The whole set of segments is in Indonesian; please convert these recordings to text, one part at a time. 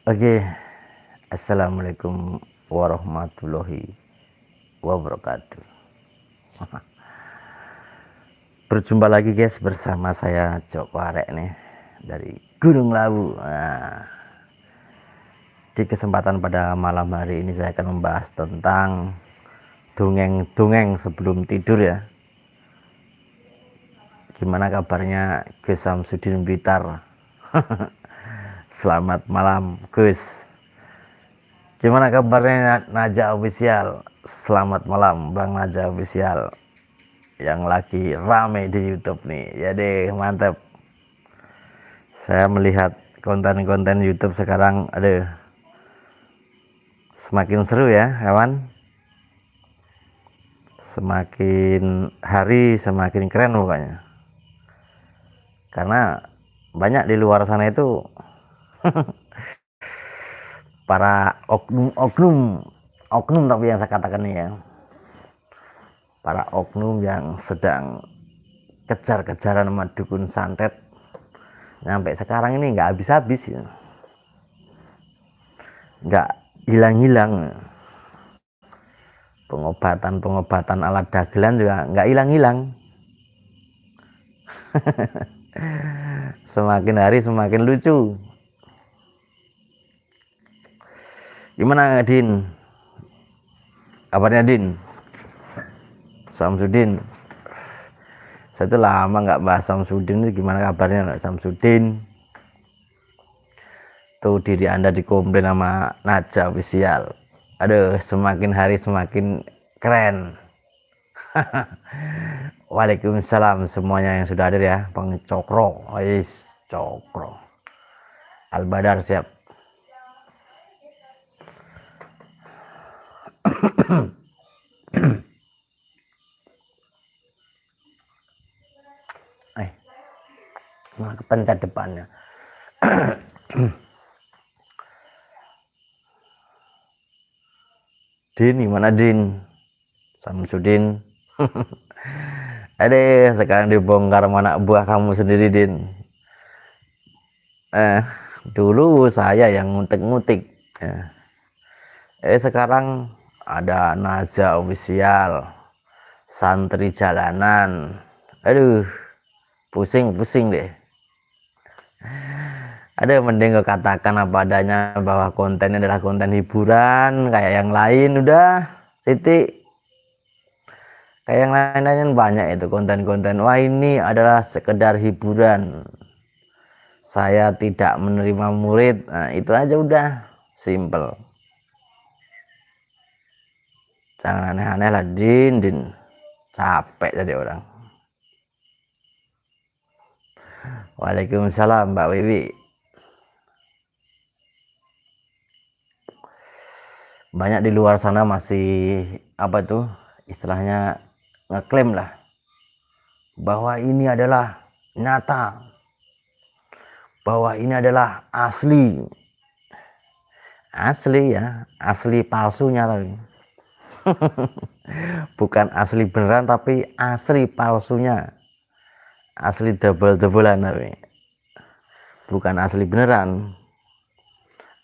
Oke, assalamualaikum warahmatullahi wabarakatuh. Berjumpa lagi guys bersama saya Joko Arek nih dari Gunung Lawu. Di kesempatan pada malam hari ini saya akan membahas tentang dongeng-dongeng sebelum tidur ya. Gimana kabarnya Gus Samsudin Blitar? Selamat malam Gus. Gimana kabarnya Naja Official? Selamat malam Bang Naja Official yang lagi rame di YouTube nih. Ya deh, mantap. Saya melihat konten-konten YouTube sekarang, aduh, semakin seru ya, kawan. Semakin hari semakin keren pokoknya. Karena banyak di luar sana itu para oknum tapi yang saya katakan nih ya, para oknum yang sedang kejar-kejaran sama dukun santet sampai sekarang ini nggak habis-habis ya, nggak hilang-hilang. Pengobatan alat dagelan juga nggak hilang-hilang. Semakin hari semakin lucu. Gimana Din? Kabarnya Din? Samsudin. Saya tuh lama nggak bahas Samsudin. Gimana kabarnya Samsudin? Tuh diri Anda dikomplain sama Naja Official. Aduh, semakin hari semakin keren. Waalaikumsalam semuanya yang sudah hadir ya. Bang Cokro, Ais Cokro. Al-Badar siap. Malah kepencet depannya. Din, gimana Din? Samsudin. Adeh, sekarang dibongkar mana buah kamu sendiri Din. Dulu saya yang ngutik-ngutik. Sekarang ada Naja Official, santri jalanan. Aduh, pusing-pusing deh. Ada mending katakan apa adanya bahwa kontennya adalah konten hiburan kayak yang lain udah titik. Kayak yang lain-lain banyak itu konten-konten. Wah, ini adalah sekedar hiburan. Saya tidak menerima murid. Nah, itu aja udah simple. Jangan aneh-aneh lah Din. Capek jadi orang. Waalaikumsalam Mbak Wiwi. Banyak di luar sana masih apa tuh istilahnya ngeklaim lah bahwa ini adalah nyata, bahwa ini adalah asli ya, asli palsunya tapi bukan asli beneran tapi asli palsunya, asli double-doublean tapi bukan asli beneran,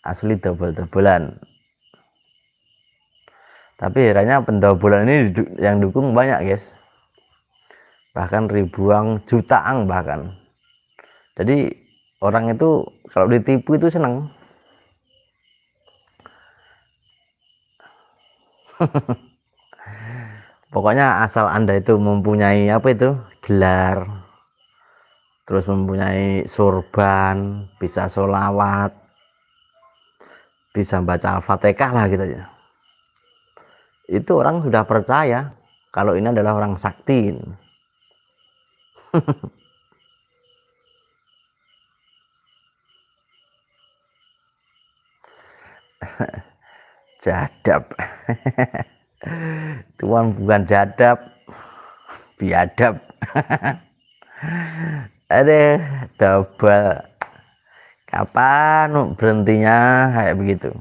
asli double-doublean. Tapi herannya pendobolan ini yang dukung banyak guys, bahkan ribuan jutaan bahkan. Jadi orang itu kalau ditipu itu seneng. Pokoknya asal Anda itu mempunyai apa itu gelar, terus mempunyai sorban, bisa sholawat, bisa baca Al-Fatihah lah gitu ya, itu orang sudah percaya kalau ini adalah orang sakti. Jadab. Tuan bukan jadab, biadab. Ada double. Kapan berhentinya kayak begitu?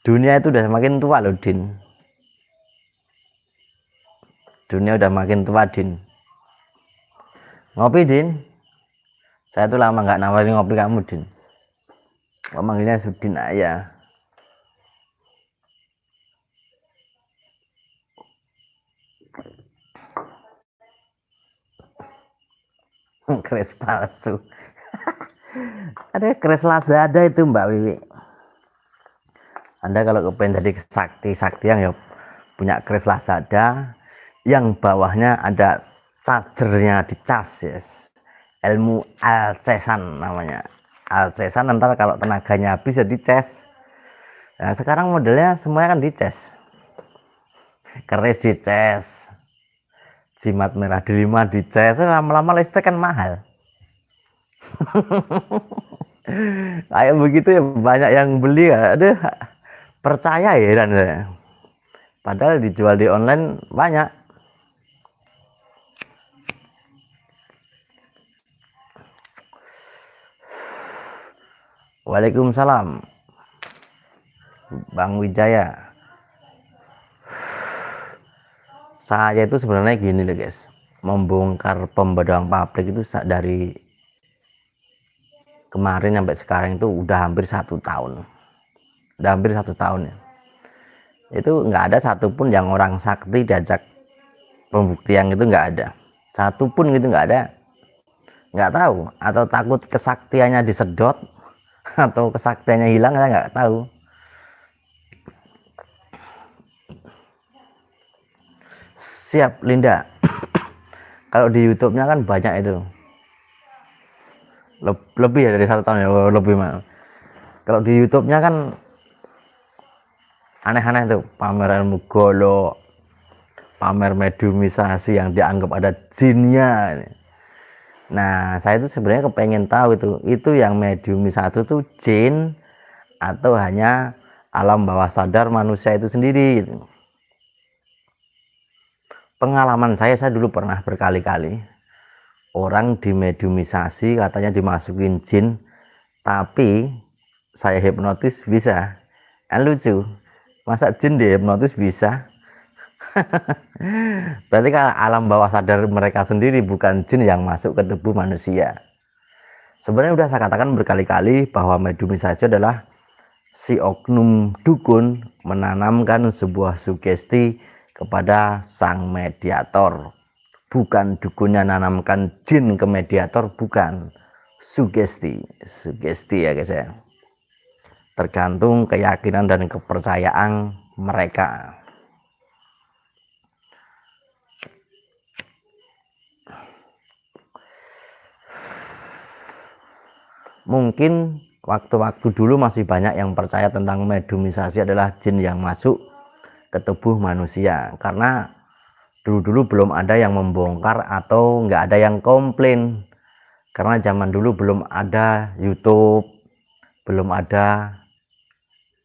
Dunia itu udah semakin tua loh Din. Dunia udah makin tua Din. Ngopi Din. Saya tuh lama nggak nawarin ngopi kamu Din. Manggilnya Sudin Ayah. Kris palsu. Ada kris Lazada itu Mbak Wiwi. Anda kalau kepengen jadi sakti yang ya punya kris Lazada yang bawahnya ada chargernya dicas, yes. Ilmu alcesan namanya. Alcesan ntar kalau tenaganya habis ya dicas. Nah, sekarang modelnya semuanya kan dicas. Keris dicas. Jimat merah delima dicas, lama-lama listrik kan mahal. Kayak begitu ya banyak yang beli, aduh percaya heran saya. Padahal dijual di online banyak. Waalaikumsalam Bang Wijaya. Saya itu sebenarnya gini loh guys, membongkar pembodohan pabrik itu dari kemarin sampai sekarang itu udah hampir 1 tahun. Udah hampir 1 tahun ya. Itu nggak ada satupun yang orang sakti diajak pembuktian, itu nggak ada satupun gitu, nggak ada. Nggak tahu, atau takut kesaktiannya disedot atau kesaktiannya hilang, saya nggak tahu. Siap Linda. Kalau di YouTube-nya kan banyak itu, lebih ya dari 1 tahun ya, lebih mah. Kalau di YouTube-nya kan aneh-aneh tuh, pamer ilmu golok, pamer mediumisasi yang dianggap ada jinnya. Nah, saya itu sebenarnya kepengen tahu itu yang mediumisasi itu jin atau hanya alam bawah sadar manusia itu sendiri gitu. Pengalaman saya dulu pernah berkali-kali orang dimediumisasi, katanya dimasukin jin, tapi saya hipnotis bisa. Kan lucu, masa jin dihipnotis bisa? Berarti kan alam bawah sadar mereka sendiri, bukan jin yang masuk ke tubuh manusia. Sebenarnya udah saya katakan berkali-kali bahwa mediumisasi adalah si oknum dukun menanamkan sebuah sugesti kepada sang mediator. Bukan dukunnya nanamkan jin ke mediator, bukan. Sugesti ya guys ya. Tergantung keyakinan dan kepercayaan mereka. Mungkin waktu-waktu dulu masih banyak yang percaya tentang mediumisasi adalah jin yang masuk ke tubuh manusia, karena dulu belum ada yang membongkar atau nggak ada yang komplain, karena zaman dulu belum ada YouTube, belum ada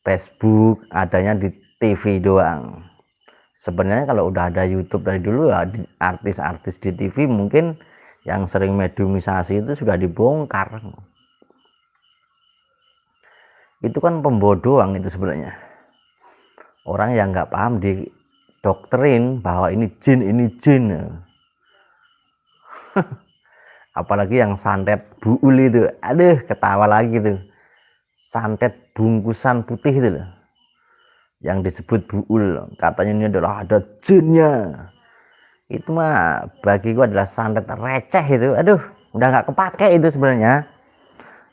Facebook, adanya di TV doang. Sebenarnya kalau udah ada YouTube dari dulu ya, artis-artis di TV mungkin yang sering mediumisasi itu sudah dibongkar. Itu kan pembodohan itu sebenarnya. Orang yang nggak paham didoktrin bahwa ini jin. Apalagi yang santet buul itu, aduh ketawa lagi tuh. Santet bungkusan putih itu loh, yang disebut buul, katanya ini adalah ada jinnya. Itu mah bagi gua adalah santet receh itu. Aduh, udah nggak kepake itu sebenarnya.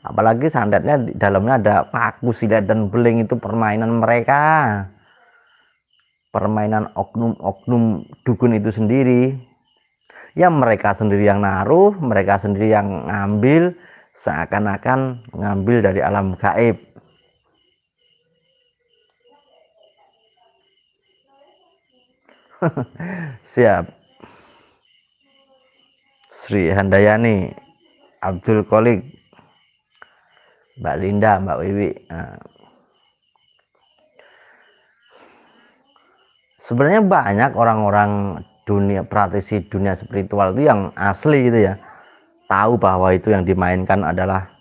Apalagi santetnya di dalamnya ada paku, silet dan beling, itu permainan mereka, permainan oknum dukun itu sendiri. Ya mereka sendiri yang naruh, mereka sendiri yang ngambil, seakan-akan ngambil dari alam gaib. Siap. Sri Handayani, Abdul Kolik, Mbak Linda, Mbak Wiwi. Nah, sebenarnya banyak orang-orang praktisi dunia spiritual itu yang asli gitu ya, tahu bahwa itu yang dimainkan adalah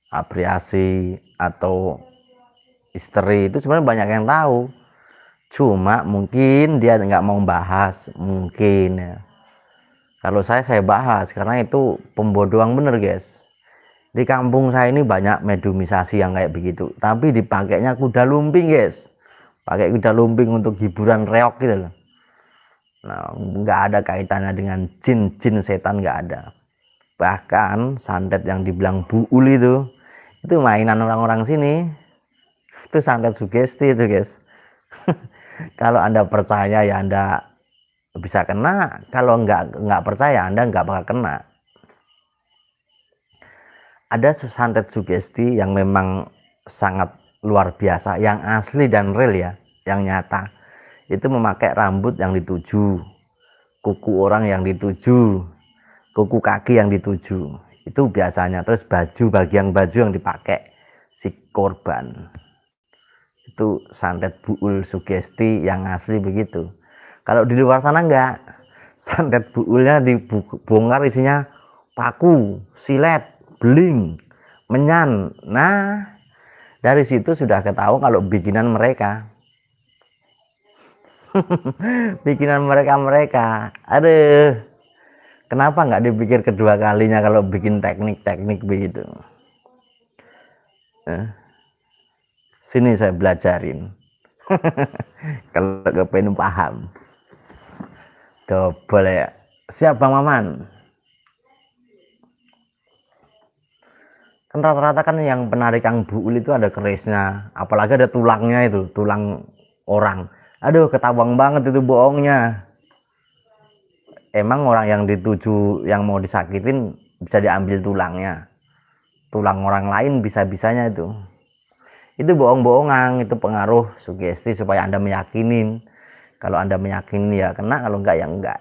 abriasi atau istri. Itu sebenarnya banyak yang tahu, cuma mungkin dia nggak mau bahas mungkin ya. Kalau saya bahas karena itu pembodohan bener guys. Di kampung saya ini banyak mediumisasi yang kayak begitu, tapi dipakainya kuda lumping guys, pakai kuda lumping untuk hiburan reok gitu loh. Nah, nggak ada kaitannya dengan jin setan, nggak ada. Bahkan santet yang dibilang buul itu mainan orang-orang sini, itu santet sugesti itu guys. Kalau Anda percaya ya Anda bisa kena, kalau nggak percaya Anda nggak bakal kena. Ada santet sugesti yang memang sangat luar biasa, yang asli dan real ya, yang nyata. Itu memakai rambut yang dituju, kuku orang yang dituju, kuku kaki yang dituju. Itu biasanya. Terus bagian baju yang dipakai si korban. Itu santet buul sugesti yang asli begitu. Kalau di luar sana enggak. Santet buulnya dibongkar isinya paku, silet, beling, menyan. Nah, dari situ sudah ketahui kalau bikinan mereka. Bikinan mereka. Aduh. Kenapa nggak dipikir kedua kalinya kalau bikin teknik-teknik begitu? Sini saya belajarin. Kalau kepengen paham. Double ya. Siap Bang Maman. Kan rata-rata kan yang penarikan buul itu ada kerisnya, apalagi ada tulangnya itu, tulang orang. Aduh, ketawang banget itu bohongnya. Emang orang yang dituju, yang mau disakitin bisa diambil tulangnya. Tulang orang lain bisa-bisanya itu. Itu bohong-bohongan, itu pengaruh sugesti supaya Anda meyakinin. Kalau Anda meyakini ya kena, kalau enggak ya enggak.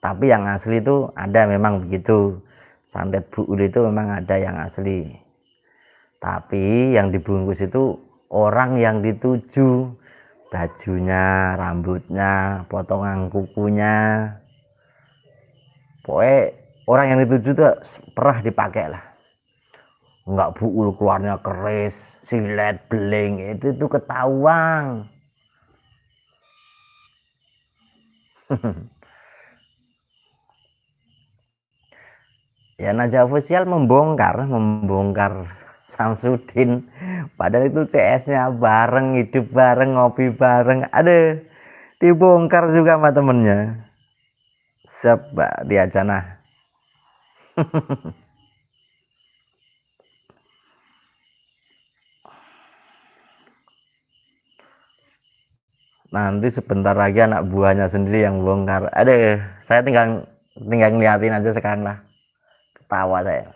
Tapi yang asli itu ada memang begitu. Santet buul itu memang ada yang asli. Tapi yang dibungkus itu orang yang dituju. Bajunya, rambutnya, potongan kukunya. Pokoknya orang yang dituju itu pernah dipakai lah. Enggak buul keluarnya keris, silet, beling, itu ketahuan. Ya Najwa Official membongkar Samsudin, padahal itu CS-nya bareng, hidup bareng, ngopi bareng. Aduh, dibongkar juga sama temennya. Siapa dia Janah. Nanti sebentar lagi anak buahnya sendiri yang bongkar. Aduh, saya tinggal ngeliatin aja sekarang lah. Ketawa saya.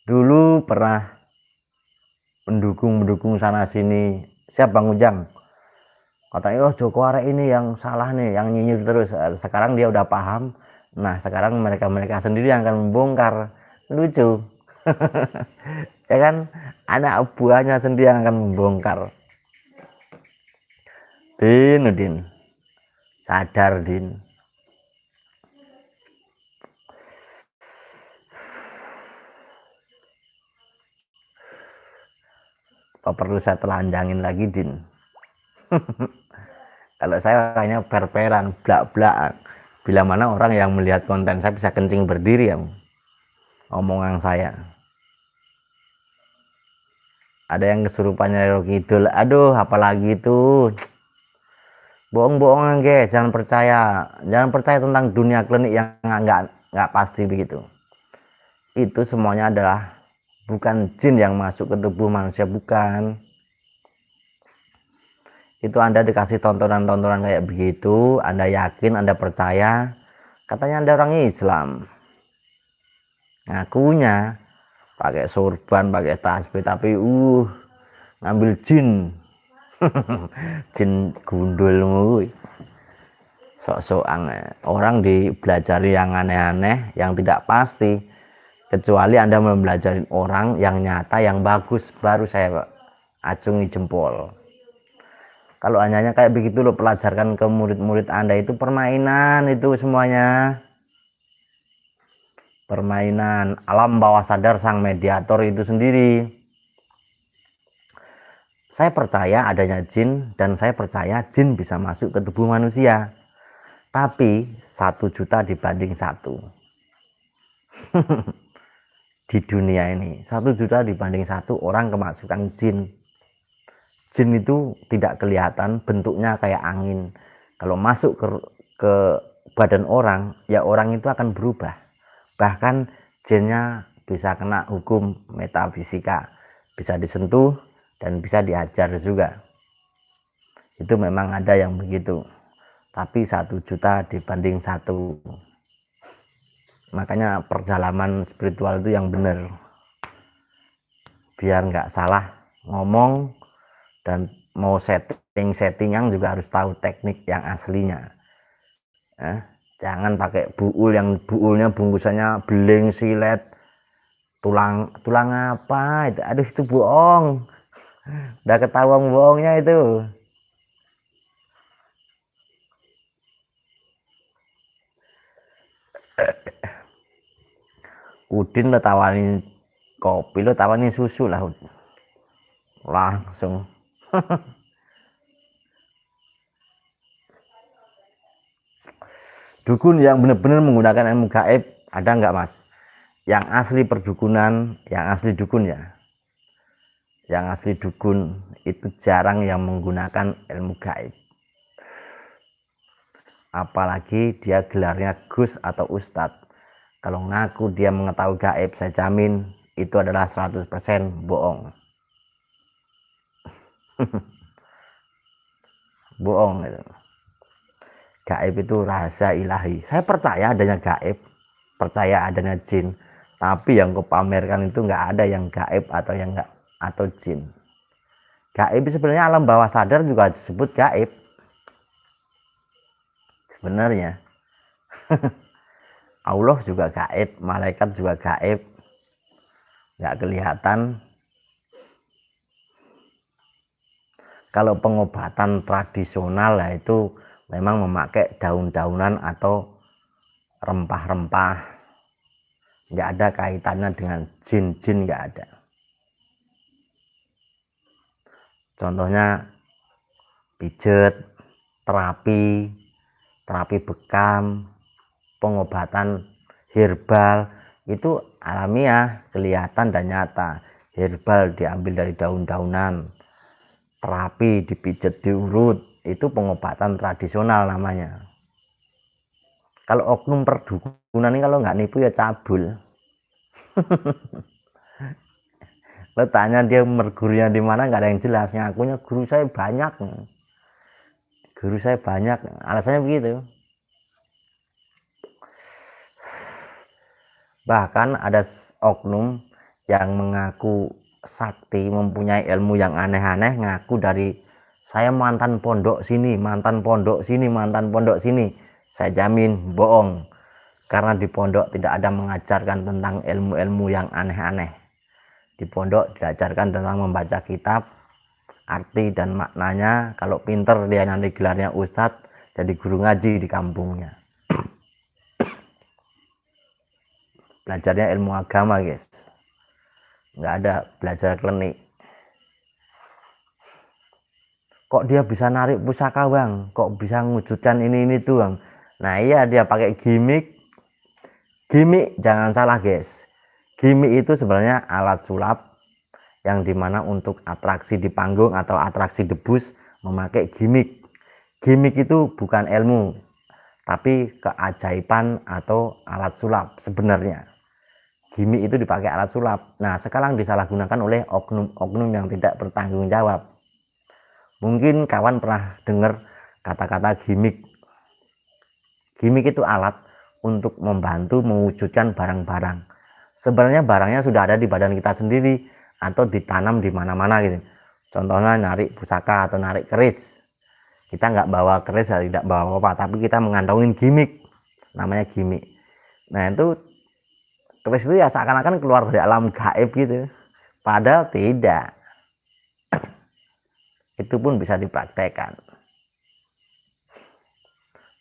Dulu pernah mendukung sana sini. Siap Bang Ujang? Katanya, oh Joko Arek ini yang salah nih, yang nyinyir terus. Sekarang dia udah paham. Nah, sekarang mereka sendiri yang akan membongkar. Lucu. Ya kan? Anak buahnya sendiri yang akan membongkar. Din. Sadar, Din. Apa perlu saya telanjangin lagi, Din? Kalau saya orangnya perperan, blak-blak. Bila mana orang yang melihat konten saya bisa kencing berdiri ya. Omongan saya. Ada yang kesurupannya Roro Kidul. Aduh, apalagi itu. Bohong-bohongan guys, jangan percaya tentang dunia klinik yang nggak pasti begitu. Itu semuanya adalah bukan jin yang masuk ke tubuh manusia, bukan. Itu Anda dikasih tontonan-tontonan kayak begitu, Anda yakin, Anda percaya, katanya Anda orang Islam, ngakunya pakai sorban, pakai tasbih, tapi ngambil jin. Jin gundul, sok-sokan. Orang dibelajari yang aneh-aneh, yang tidak pasti, kecuali Anda mempelajari orang yang nyata, yang bagus, baru saya acungi jempol. Kalau hanya kayak begitu lo pelajarkan ke murid-murid Anda, itu permainan, itu semuanya permainan. Alam bawah sadar sang mediator itu sendiri. Saya percaya adanya jin, dan saya percaya jin bisa masuk ke tubuh manusia. Tapi 1 juta dibanding 1. di dunia ini. 1 juta dibanding 1 orang kemasukan jin. Jin itu tidak kelihatan, bentuknya kayak angin. Kalau masuk ke badan orang, ya orang itu akan berubah. Bahkan jinnya bisa kena hukum metafisika, bisa disentuh dan bisa diajar juga. Itu memang ada yang begitu. Tapi 1 juta dibanding 1. Makanya perjalanan spiritual itu yang benar, biar nggak salah ngomong, dan mau settingan juga harus tahu teknik yang aslinya. Jangan pakai buul yang buulnya bungkusannya beling, silet, tulang apa itu, aduh itu bohong, udah ketahuan bohongnya itu. Udin lo tawarin kopi, lo tawarin susu lah langsung. Dukun yang benar-benar menggunakan ilmu gaib ada nggak mas? Yang asli perdukunan, yang asli dukun ya, yang asli dukun itu jarang yang menggunakan ilmu gaib. Apalagi dia gelarnya Gus atau Ustadz. Kalau ngaku dia mengetahui gaib, saya jamin itu adalah 100% bohong. Bohong itu. Gaib itu rahasia ilahi. Saya percaya adanya gaib, percaya adanya jin, tapi yang kupamerkan itu nggak ada yang gaib atau yang nggak atau jin. Gaib sebenarnya alam bawah sadar juga disebut gaib sebenarnya. Allah juga gaib, malaikat juga gaib, nggak kelihatan. Kalau pengobatan tradisional lah itu memang memakai daun-daunan atau rempah-rempah, nggak ada kaitannya dengan jin-jin, nggak ada. Contohnya pijet, terapi bekam, pengobatan herbal itu alamiah, kelihatan dan nyata. Herbal diambil dari daun-daunan, terapi dipijet, diurut, itu pengobatan tradisional namanya. Kalau oknum perdukunan ini kalau nggak nipu ya cabul. Lo tanya dia gurunya di mana, nggak ada yang jelas. Ngakunya guru saya banyak, alasannya begitu. Bahkan ada oknum yang mengaku sakti, mempunyai ilmu yang aneh-aneh, ngaku dari saya mantan pondok sini, mantan pondok sini, mantan pondok sini. Saya jamin bohong, karena di pondok tidak ada mengajarkan tentang ilmu-ilmu yang aneh-aneh. Di pondok diajarkan tentang membaca kitab, arti dan maknanya. Kalau pinter dia nanti gelarnya ustadz, jadi guru ngaji di kampungnya. Belajarnya ilmu agama guys, nggak ada belajar klinik. Kok dia bisa narik pusaka bang, kok bisa mewujudkan ini tuh bang. Nah iya, dia pakai gimmick. Jangan salah guys, gimmick itu sebenarnya alat sulap yang dimana untuk atraksi di panggung atau atraksi debus memakai gimmick. Gimmick itu bukan ilmu, tapi keajaiban atau alat sulap sebenarnya. Gimmick itu dipakai alat sulap. Nah sekarang disalahgunakan oleh oknum yang tidak bertanggung jawab. Mungkin kawan pernah dengar kata-kata gimmick. Gimmick itu alat untuk membantu mewujudkan barang-barang. Sebenarnya barangnya sudah ada di badan kita sendiri atau ditanam di mana-mana gitu. Contohnya narik pusaka atau narik keris. Kita nggak bawa keris, tidak bawa apa, tapi kita mengantongin gimmick. Namanya gimmick. Nah itu keris itu ya seakan-akan keluar dari alam gaib gitu. Padahal tidak. Itu pun bisa dipraktekkan.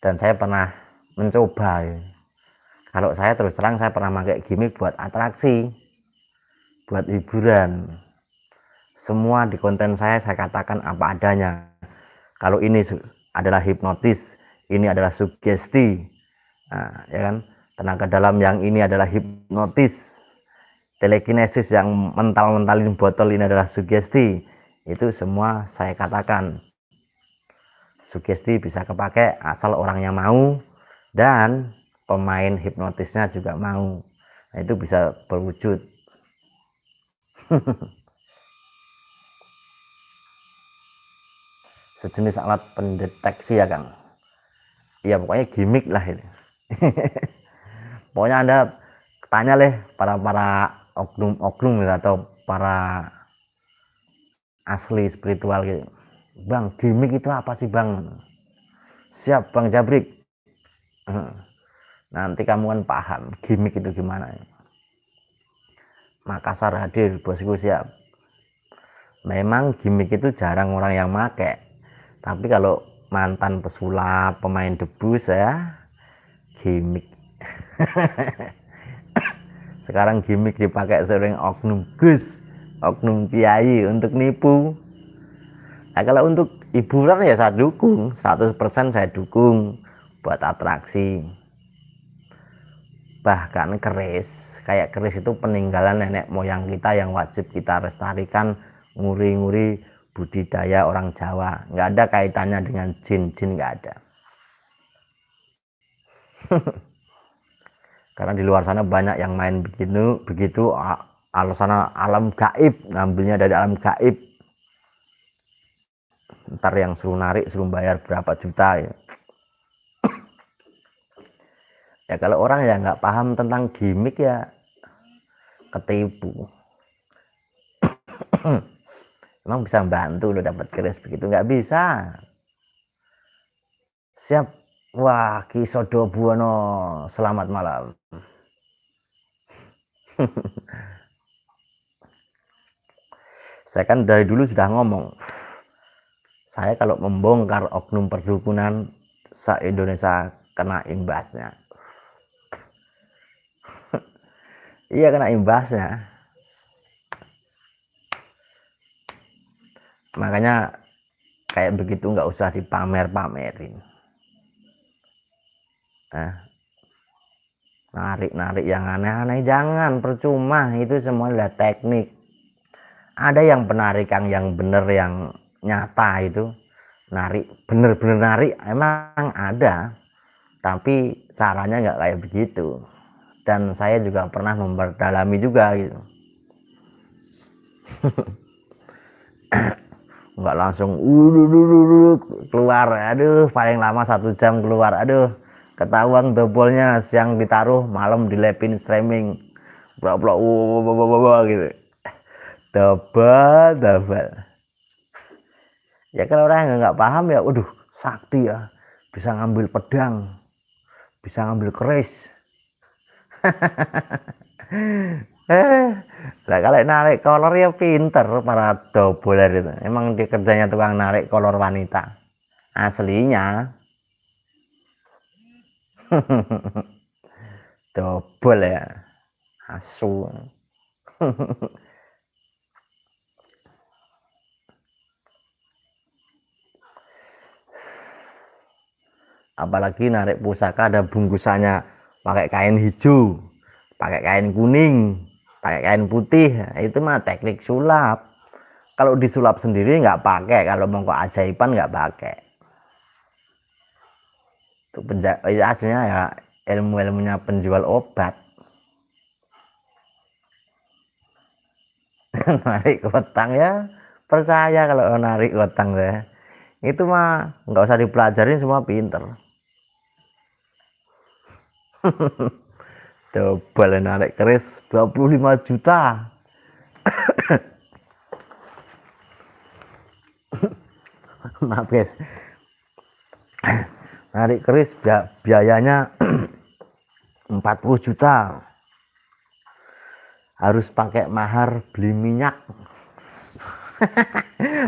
Dan saya pernah mencoba. Kalau saya terus terang, saya pernah pakai gimmick buat atraksi, buat hiburan. Semua di konten saya katakan apa adanya. Kalau ini adalah hipnotis, ini adalah sugesti, nah, ya kan, tenaga dalam yang ini adalah hipnotis, telekinesis yang mental-mentalin botol ini adalah sugesti, itu semua saya katakan sugesti bisa kepake asal orangnya mau dan pemain hipnotisnya juga mau. Nah, itu bisa berwujud. Sejenis alat pendeteksi ya Kang. Ya pokoknya gimmick lah ini. Pokoknya Anda tanya leh para oknum atau para asli spiritual gitu. Bang, gimmick itu apa sih Bang? Siap Bang Jabrik. Nanti kamu kan paham gimmick itu gimana. Makassar hadir, bosku siap. Memang gimmick itu jarang orang yang make. Tapi kalau mantan pesulap, pemain debus ya gimmick. Sekarang gimmick dipakai sering oknum gus, oknum kiai untuk nipu. Nah kalau untuk hiburan ya saya dukung, 100% saya dukung buat atraksi. Bahkan keris, kayak keris itu peninggalan nenek moyang kita yang wajib kita lestarikan, nguri-nguri budidaya orang Jawa. Nggak ada kaitannya dengan jin nggak ada. Karena di luar sana banyak yang main begitu alasan alam gaib, ngambilnya dari alam gaib. Ntar yang suruh narik suruh bayar berapa juta ya. Ya kalau orang yang nggak paham tentang gimmick ya ketipu. Emang bisa bantu lo dapat keris begitu? Nggak bisa. Siap. Wah, Ki Sodo Buwono, selamat malam. Saya kan dari dulu sudah ngomong, saya kalau membongkar oknum perdukunan se-Indonesia kena imbasnya. Iya kena imbasnya. Makanya kayak begitu nggak usah dipamer-pamerin. Narik-narik yang aneh-aneh jangan, percuma, itu semua adalah teknik. Ada yang penarikan yang bener yang nyata itu narik bener-bener narik emang ada, tapi caranya nggak kayak begitu. Dan saya juga pernah memperdalami juga gitu. Nggak langsung keluar, aduh paling lama 1 jam keluar, aduh ketahuan dobolnya siang ditaruh malam dilepin streaming bla gitu, double. Ya kalau orang yang nggak paham ya waduh sakti ya, bisa ngambil pedang, bisa ngambil keris. Nah kalau narik kolor ya pinter para doboler itu. Emang dia kerjanya tukang narik kolor wanita. Aslinya dobol ya. Asu. Apalagi narik pusaka ada bungkusannya pakai kain hijau, pakai kain kuning, pakai kain putih. Itu mah teknik sulap. Kalau disulap sendiri nggak pakai, kalau mau keajaiban nggak pakai. Itu aslinya ya ilmunya penjual obat. Narik kotang ya percaya kalau narik kotang deh. Itu mah nggak usah dipelajarin, semua pinter. Double narik keris 25 juta. Maaf guys, narik keris biayanya 40 juta, harus pakai mahar beli minyak.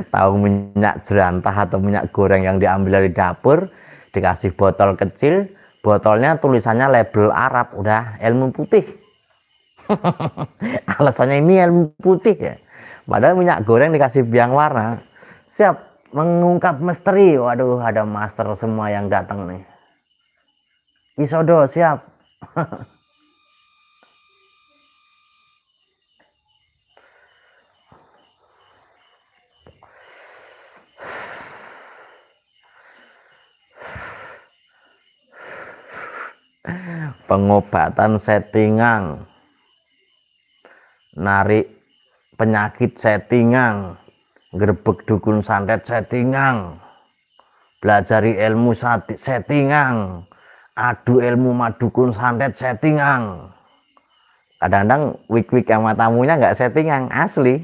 Tahu minyak jerantah atau minyak goreng yang diambil dari dapur, dikasih botol kecil, botolnya tulisannya label Arab, udah ilmu putih. Alasannya ini ilmu putih ya, padahal minyak goreng dikasih biang warna. Siap mengungkap misteri. Waduh ada master semua yang datang nih. Isodo siap. pengobatan settingan, narik penyakit settingan, gerbek dukun santet settingan, belajari ilmu settingan, adu ilmu madukun santet settingan. Kadang-kadang wik-wik sama tamunya nggak settingan, asli.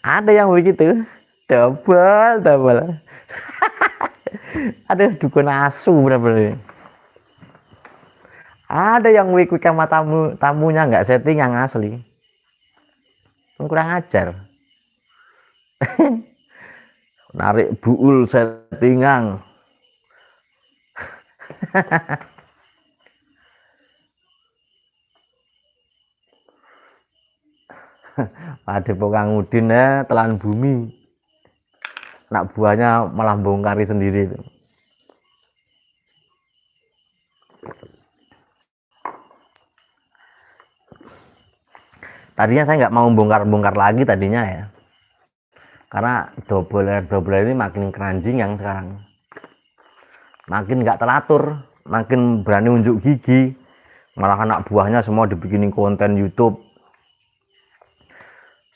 Ada yang begitu, double. Ada dukun asu bener-bener. Ada yang wik-wik sama tamunya nggak settingan, asli. Kurang ajar. Narik buul settingan. Padepokan Udin telan bumi. Anak buahnya malah bongkari sendiri itu. Tadinya saya nggak mau bongkar-bongkar lagi tadinya ya, karena double ini makin keranjing yang sekarang, makin nggak teratur, makin berani unjuk gigi, malah anak buahnya semua dibikinin konten YouTube,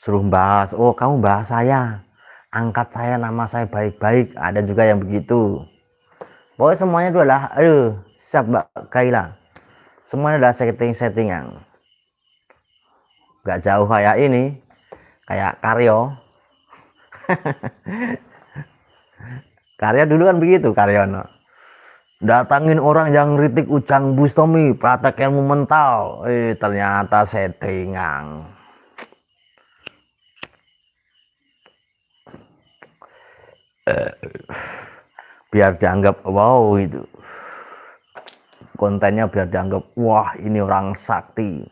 suruh bahas, oh kamu bahas saya, angkat saya, nama saya baik-baik, ada juga yang begitu. Pokoknya semuanya itu adalah, siap Mbak Kaila, semuanya adalah settingan. Gak jauh kayak ini, kayak Karyo. Karyo dulu kan begitu, Karyono. Datangin orang yang ritik Ujang Bustomi, praktek ilmu mental. Ternyata settingan. Biar dianggap wow itu. Kontennya biar dianggap wah ini orang sakti.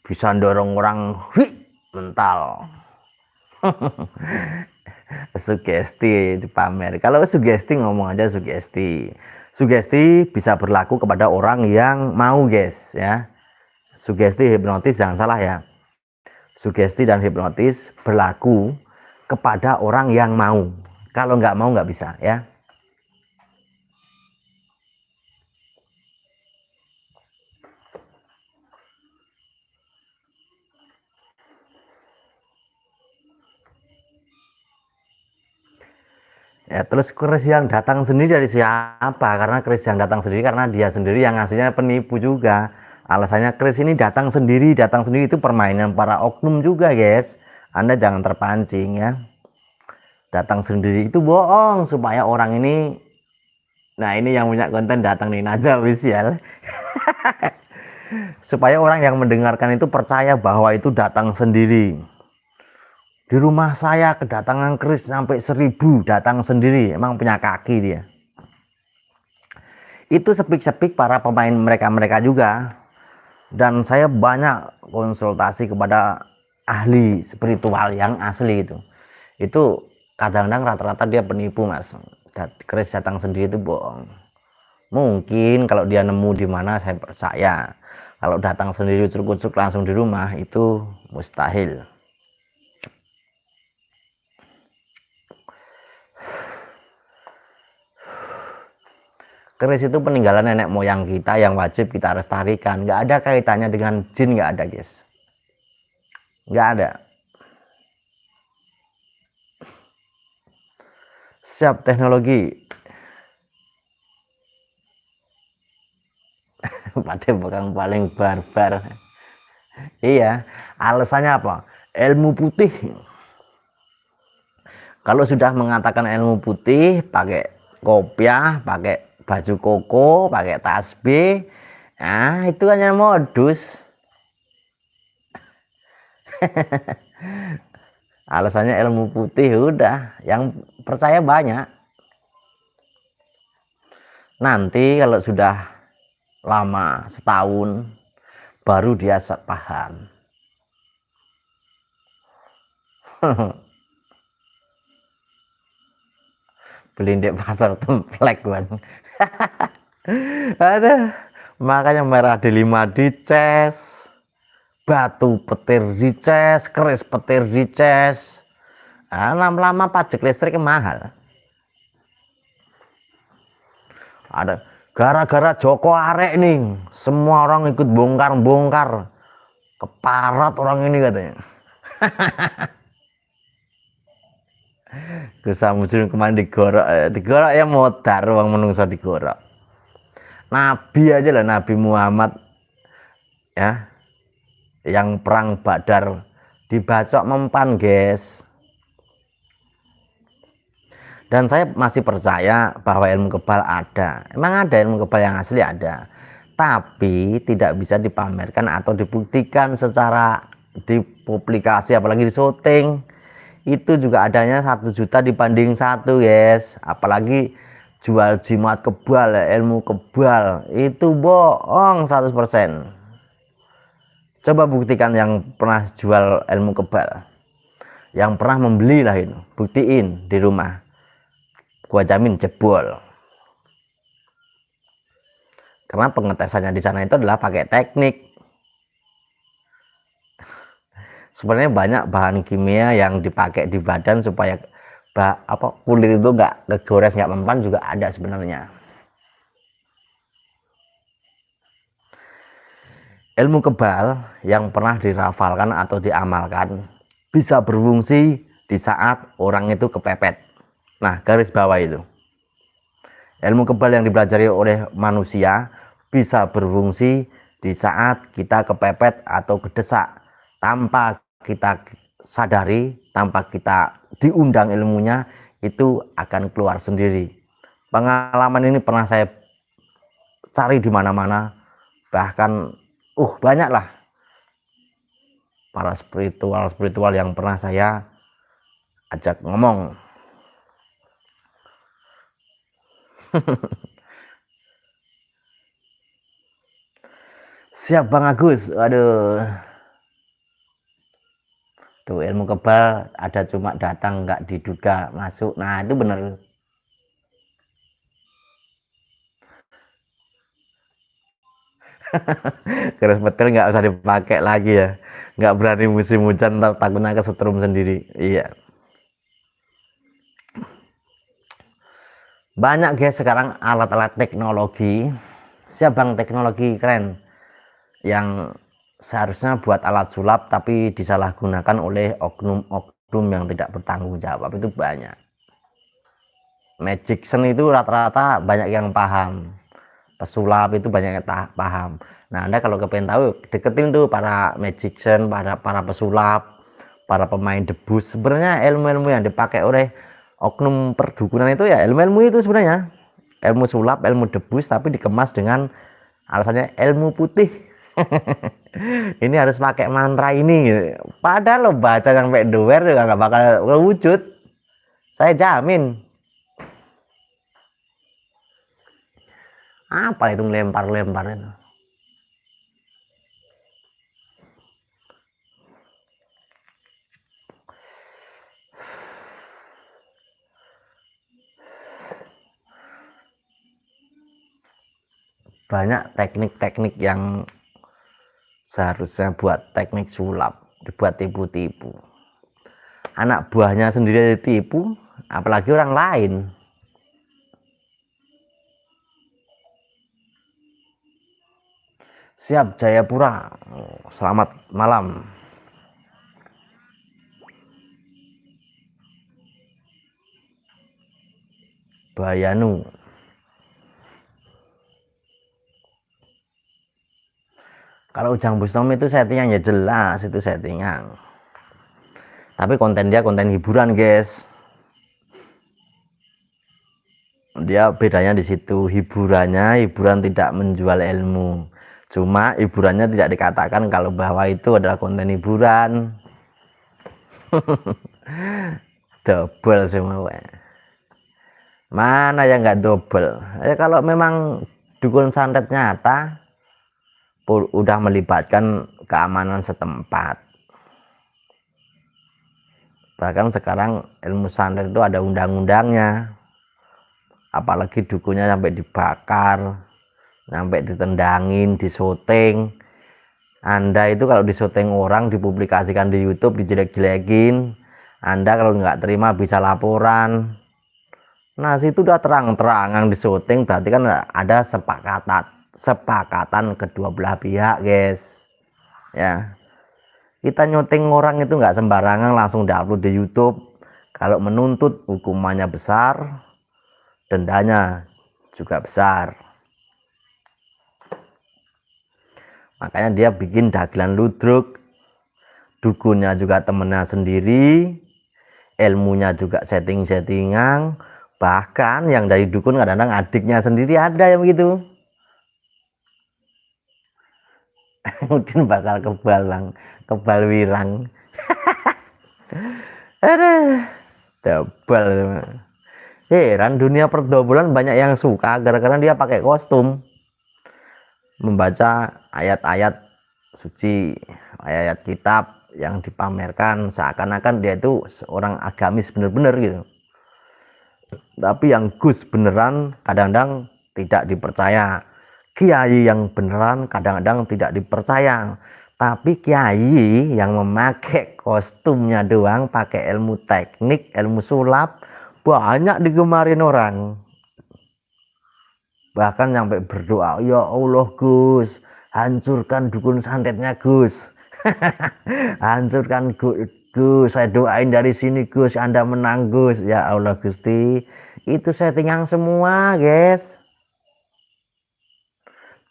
Bisa dorong orang mental. Sugesti dipamer. Kalau sugesti ngomong aja sugesti. Sugesti bisa berlaku kepada orang yang mau, guys, ya. Sugesti hipnotis jangan salah ya. Sugesti dan hipnotis berlaku kepada orang yang mau. Kalau nggak mau nggak bisa, ya. Ya, terus keris yang datang sendiri dari siapa? Karena keris yang datang sendiri karena dia sendiri yang aslinya penipu juga. Alasannya keris ini datang sendiri itu permainan para oknum juga, guys. Anda jangan terpancing ya. Datang sendiri itu bohong supaya orang ini, nah ini yang punya konten datang nih Najwa Official. Supaya orang yang mendengarkan itu percaya bahwa itu datang sendiri. Di rumah saya kedatangan keris sampai 1000 datang sendiri, emang punya kaki dia. Itu sepik-sepik para pemain mereka juga. Dan saya banyak konsultasi kepada ahli spiritual yang asli itu. Itu kadang-kadang rata-rata dia penipu, Mas. Keris datang sendiri itu bohong. Mungkin kalau dia nemu di mana saya percaya. Kalau datang sendiri ucuk-ucuk langsung di rumah itu mustahil. Keris itu peninggalan nenek moyang kita yang wajib kita lestarikan. Nggak ada kaitannya dengan jin, nggak ada, guys. Nggak ada. Siap teknologi. Padepokan paling barbar. Iya, alasannya apa? Ilmu putih. Kalau sudah mengatakan ilmu putih, pakai kopiah, pakai baju koko, pakai tasbih, nah itu hanya modus. Alasannya ilmu putih, udah yang percaya banyak. Nanti kalau sudah lama setahun baru dia paham. Beli di pasar templek kan. Ada, makanya merah D5 dicas, batu petir dicas, keris petir dicas. Nah, lama-lama pajak listrik mahal. Ada Gara-gara Joko Arek nih, semua orang ikut bongkar-bongkar. Keparat orang ini katanya. Gus Muslim kemarin digorok ya modar uang menungso digorok. Nabi aja lah, Nabi Muhammad ya, yang perang Badar dibacok mempan guys. Dan saya masih percaya bahwa ilmu kebal ada. Emang ada ilmu kebal yang asli, ada. Tapi tidak bisa dipamerkan atau dibuktikan secara dipublikasi, apalagi di syuting. Itu juga adanya 1 juta dibanding 1 guys. Apalagi jual jimat kebal, ilmu kebal. Itu bohong 100%. Coba buktikan yang pernah jual ilmu kebal. Yang pernah membeli lah itu. Buktiin di rumah. Gua jamin jebol. Karena pengetesannya di sana itu adalah pakai teknik. Sebenarnya banyak bahan kimia yang dipakai di badan supaya kulit itu nggak kegores, nggak mempan, juga ada sebenarnya. Ilmu kebal yang pernah dirafalkan atau diamalkan bisa berfungsi di saat orang itu kepepet. Nah, garis bawah itu. Ilmu kebal yang dipelajari oleh manusia bisa berfungsi di saat kita kepepet atau kedesak. Tanpa kita sadari, tanpa kita diundang ilmunya, itu akan keluar sendiri. Pengalaman ini pernah saya cari di mana-mana. Bahkan banyak lah para spiritual yang pernah saya ajak ngomong. Siap Bang Agus. Aduh, tuh ilmu kebal ada cuma datang nggak diduga masuk. Nah itu bener. Keras betul, nggak usah dipakai lagi ya. Nggak berani musim hujan, takutnya kesetrum sendiri. Iya, banyak guys sekarang alat-alat teknologi. Siap Bang, teknologi keren yang seharusnya buat alat sulap tapi disalahgunakan oleh oknum-oknum yang tidak bertanggung jawab. Itu banyak. Magician itu rata-rata banyak yang paham, pesulap itu banyak yang paham. Nah, Anda kalau kepengen tahu, deketin tuh para magician, para pesulap, para pemain debus. Sebenarnya ilmu-ilmu yang dipakai oleh oknum perdukunan itu ya ilmu-ilmu itu sebenarnya. Ilmu sulap, ilmu debus, tapi dikemas dengan alasannya ilmu putih. Ini harus pakai mantra ini gitu. Padahal lo baca sampai doer juga nggak bakal wujud. Saya jamin. Apa itu lempar-lempar itu? Banyak teknik-teknik yang seharusnya buat teknik sulap, dibuat tipu-tipu. Anak buahnya sendiri ditipu, apalagi orang lain. Siap Jayapura, selamat malam. Bayanu. Kalau Ujang Bustom itu settingan ya jelas, itu settingan. Tapi konten dia konten hiburan guys. Dia bedanya di situ, hiburannya hiburan tidak menjual ilmu. Cuma hiburannya tidak dikatakan kalau bahwa itu adalah konten hiburan. Double semua. Mana yang nggak double? Ya kalau memang dukun santet nyata, udah melibatkan keamanan setempat. Bahkan sekarang ilmu santet itu ada undang-undangnya. Apalagi dukunnya sampai dibakar, sampai ditendangin, disyuting. Anda itu kalau disyuting orang, dipublikasikan di YouTube, dijelek-jelekin. Anda kalau nggak terima bisa laporan. Nah situ udah terang-terangan di syuting, berarti kan ada sepakatan kedua belah pihak guys ya. Kita nyuting orang itu nggak sembarangan langsung diupload di YouTube. Kalau menuntut hukumannya besar, dendanya juga besar. Makanya dia bikin dagelan ludruk, dukunnya juga temennya sendiri, ilmunya juga setting-settingan, bahkan yang dari dukun kadang-kadang adiknya sendiri ada yang begitu. Mungkin bakal kebal wirang. Aduh, tebal. Heran, dunia perdobulan banyak yang suka gara-gara dia pakai kostum, membaca ayat-ayat suci, ayat-ayat kitab yang dipamerkan seakan-akan dia itu seorang agamis bener-bener gitu. Tapi yang Gus beneran kadang-kadang tidak dipercaya, kiai yang beneran kadang-kadang tidak dipercaya. Tapi kiai yang memakai kostumnya doang, pakai ilmu teknik, ilmu sulap, banyak digemarin orang. Bahkan sampai berdoa, ya Allah Gus, hancurkan dukun santetnya Gus. Hancurkan Gus, saya doain dari sini Gus, Anda menang Gus. Ya Allah Gusti, itu settingan semua guys.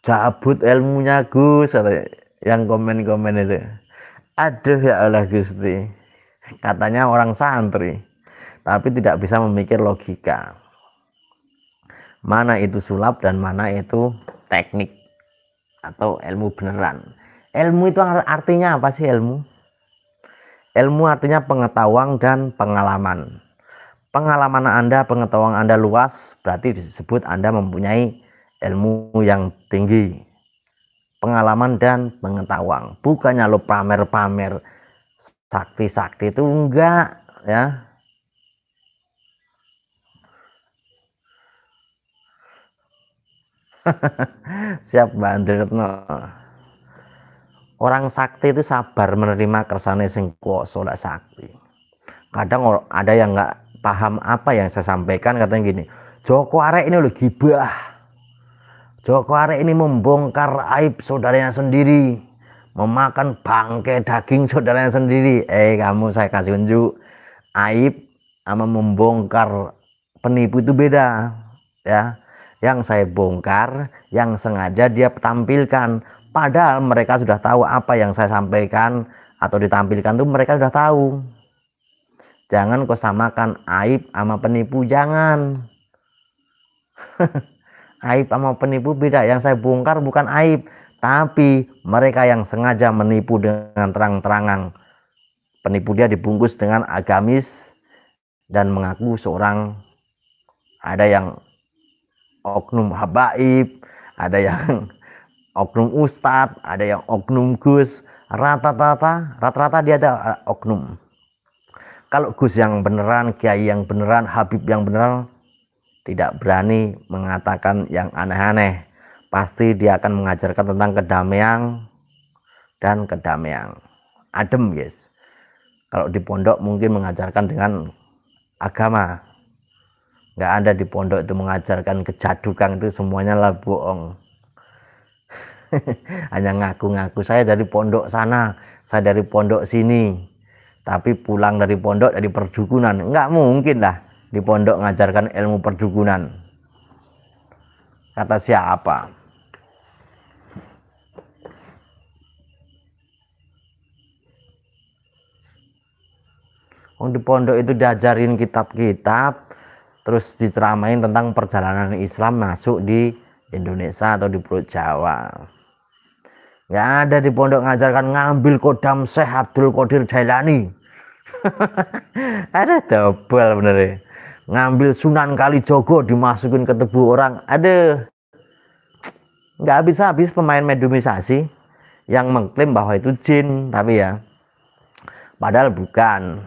Cabut ilmunya Gus, yang komen-komen itu. Aduh ya Allah Gusti, katanya orang santri, tapi tidak bisa memikir logika. Mana itu sulap dan mana itu teknik atau ilmu beneran. Ilmu itu artinya apa sih ilmu? Ilmu artinya pengetahuan dan pengalaman. Pengalaman Anda, pengetahuan Anda luas, berarti disebut Anda mempunyai ilmu yang tinggi. Pengalaman dan pengetahuan, bukannya lo pamer-pamer sakti-sakti itu enggak ya. Siap bantu. Orang sakti itu sabar menerima kersane sing kuwasa lek sakti. Kadang ada yang nggak paham apa yang saya sampaikan, katanya gini, Joko Arek ini loh gibah, Joko Arek ini membongkar aib saudaranya sendiri, memakan bangkai daging saudaranya sendiri. Kamu, saya kasih unjuk, aib sama membongkar penipu itu beda ya. Yang saya bongkar, yang sengaja dia tampilkan, padahal mereka sudah tahu apa yang saya sampaikan atau ditampilkan itu mereka sudah tahu. Jangan kau samakan aib sama penipu, jangan. Aib sama penipu beda. Yang saya bongkar bukan aib, tapi mereka yang sengaja menipu dengan terang-terangan. Penipu dia dibungkus dengan agamis dan mengaku seorang, ada yang oknum habaib, ada yang oknum ustadz, ada yang oknum Gus. Rata-rata dia ada oknum. Kalau Gus yang beneran, kiai yang beneran, habib yang beneran, tidak berani mengatakan yang aneh-aneh. Pasti dia akan mengajarkan tentang kedamaian dan kedamaian. Adem guys. Kalau di pondok mungkin mengajarkan dengan agama. Nggak ada di pondok itu mengajarkan kejadukan, itu semuanya lah bohong. Hanya ngaku-ngaku saya dari pondok sana, saya dari pondok sini, tapi pulang dari pondok dari perdukunan. Nggak mungkin lah di pondok ngajarkan ilmu perdukunan. Kata siapa? Di pondok itu diajarin kitab-kitab, terus diceramain tentang perjalanan Islam masuk di Indonesia atau di Pulau Jawa. Nggak ada di pondok ngajarkan ngambil kodam Syekh Abdul Qadir Jailani. Ada double bener ya. Ngambil Sunan Kalijogo dimasukin ke tubuh orang. Ada. Nggak habis-habis pemain mediumisasi yang mengklaim bahwa itu jin, tapi ya padahal bukan.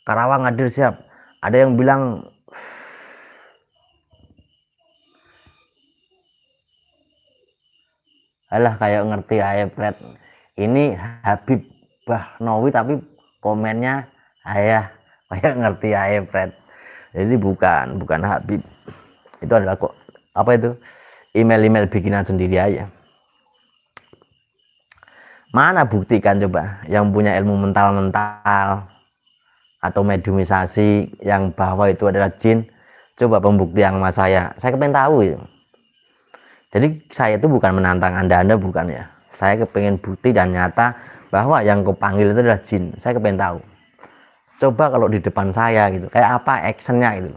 Karawang hadir siap. Ada yang bilang alah kayak ngerti aja pret. ini Habib Bahnowi tapi komennya ayah kayak ngerti ayah Fred. Jadi bukan Habib, itu adalah kok apa itu email bikinan sendiri aja. Mana buktikan coba yang punya ilmu mental atau mediumisasi yang bahwa itu adalah jin, coba pembuktian sama saya kepengen tahu ya. Jadi saya itu bukan menantang anda bukan ya, saya kepengen bukti dan nyata bahwa yang kau panggil itu adalah jin. Saya kepengen tahu, coba kalau di depan saya gitu kayak apa actionnya gitu.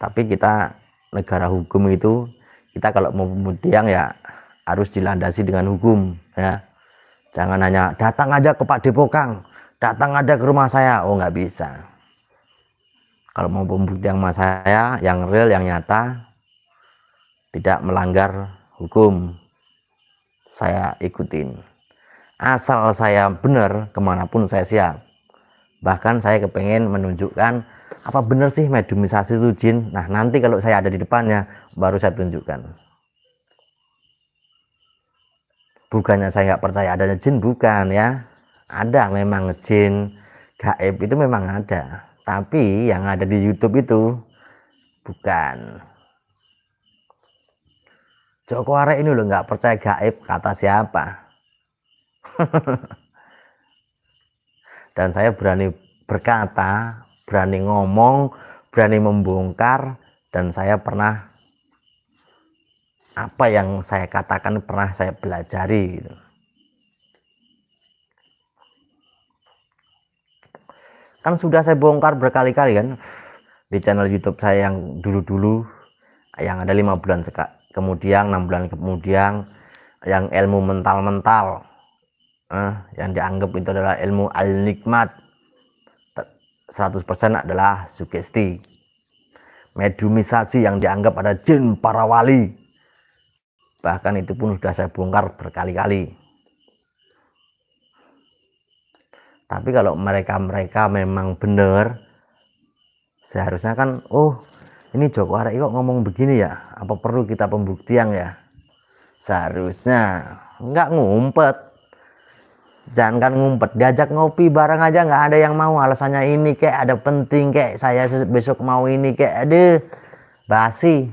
Tapi kita negara hukum itu, kita kalau mau pembuktian ya harus dilandasi dengan hukum ya. Jangan hanya datang aja ke Pak Depokang, datang aja ke rumah saya, oh nggak bisa. Kalau mau pembuktian sama saya yang real, yang nyata, tidak melanggar hukum, saya ikutin. Asal saya benar, kemanapun saya siap. Bahkan saya kepengen menunjukkan apa benar sih mediumisasi itu jin. Nah nanti kalau saya ada di depannya baru saya tunjukkan. Bukannya saya nggak percaya adanya jin, bukan ya. Ada memang jin gaib itu memang ada, tapi yang ada di YouTube itu bukan. Joko Arek ini loh nggak percaya gaib, kata siapa? Dan saya berani berkata, berani ngomong, berani membongkar, dan saya pernah, apa yang saya katakan pernah saya pelajari gitu. Kan sudah saya bongkar berkali-kali kan di channel YouTube saya yang dulu-dulu, yang ada 5 bulan kemudian, 6 bulan kemudian, yang ilmu mental yang dianggap itu adalah ilmu al-nikmat, 100% adalah sugesti. Mediumisasi yang dianggap ada jin para wali, bahkan itu pun sudah saya bongkar berkali-kali. Tapi kalau mereka memang benar, seharusnya kan, oh ini Joko Arek kok ngomong begini ya, apa perlu kita pembuktian ya? Seharusnya nggak ngumpet. Jangan kan ngumpet, diajak ngopi bareng aja nggak ada yang mau, alasannya ini kayak ada penting, kayak saya besok mau ini, kayak aduh basi.